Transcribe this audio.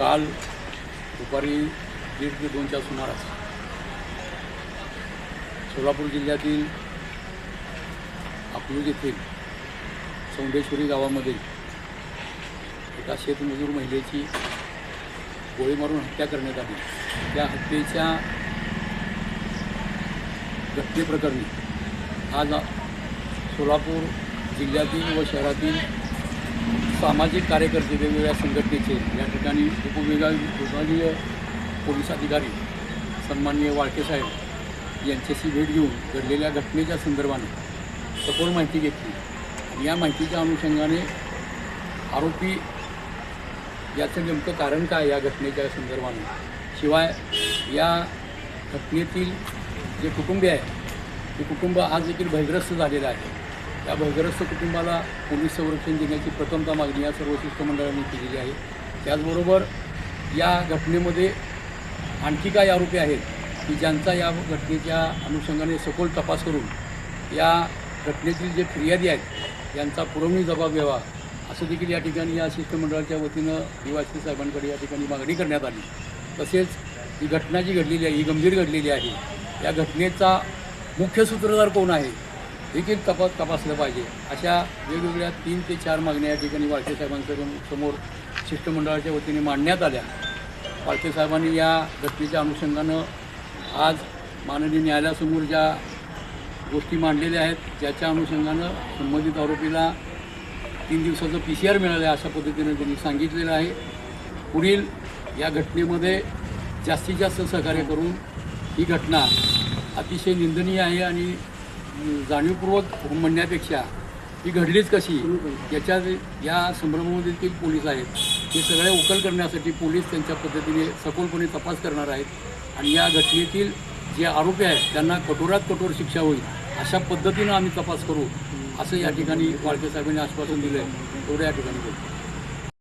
काल दुपारी 1:30 ते 2च्या सुमारास सोलापूर जिल्ह्यातील अकलूज येथील सौंदेश्वरी गावामध्ये एका शेतमजूर महिलेची गोळी मारून हत्या करण्यात आली। त्या हत्येच्या घटनेप्रकरणी आज सोलापूर जिल्ह्यातील व शहरातील सामाजिक कार्यकर्ते वेगवेगळ्या संघटनेचे या ठिकाणी विभागीय पोलीस अधिकारी सन्माननीय वाळके साहेब यांच्याशी भेट घेऊन घडलेल्या घटनेच्या संदर्भाने सखोल माहिती घेतली। या माहितीच्या अनुषंगाने आरोपी याचं नेमकं कारण काय या घटनेच्या संदर्भाने, शिवाय या घटनेतील जे कुटुंबीय आहे ते कुटुंब आज देखील भयग्रस्त झालेलं आहे। त्या भयग्रस्त कुटुंबाला पोलीस संरक्षण देण्याची प्रथमतः मागणी या सर्व शिष्टमंडळांनी केलेली आहे। त्याचबरोबर या घटनेमध्ये आणखी काही आरोपी आहेत की ज्यांचा या घटनेच्या अनुषंगाने सखोल तपास करून या घटनेतील जे फिर्यादी आहेत यांचा पुरवणी जबाब द्यावा असं देखील या ठिकाणी या शिष्टमंडळाच्या वतीनं DYSP साहेबांकडे या ठिकाणी मागणी करण्यात आली। तसेच ही घटना जी घडलेली आहे ही गंभीर घडलेली आहे, या घटनेचा मुख्य सूत्रधार कोण आहे देखील तपासलं पाहिजे। अशा वेगवेगळ्या 3 ते 4 मागण्या या ठिकाणी वाळके साहेबांसमोर शिष्टमंडळाच्या वतीने मांडण्यात आल्या। वाळके साहेबांनी या घटनेच्या अनुषंगानं आज माननीय न्यायालयासमोर ज्या गोष्टी मांडलेल्या आहेत ज्याच्या अनुषंगानं संबंधित आरोपीला 3 दिवसाचं PCR मिळालं आहे अशा पद्धतीनं त्यांनी सांगितलेलं आहे। पुढील या घटनेमध्ये जास्तीत जास्त सहकार्य करून ही घटना अतिशय निंदनीय आहे आणि जाणीवपूर्वक म्हणण्यापेक्षा ही घडलीच कशी याच्यात या संभ्रमामध्ये देखील पोलीस आहेत हे सगळे उकल करण्यासाठी पोलीस त्यांच्या पद्धतीने सखोलपणे तपास करणार आहेत आणि या घटनेतील जे आरोपी आहेत त्यांना कठोरात कठोर शिक्षा होईल अशा पद्धतीनं आम्ही तपास करू असं या ठिकाणी वाळके साहेबांनी आश्वासन दिलं आहे। एवढं या ठिकाणी बोलतो।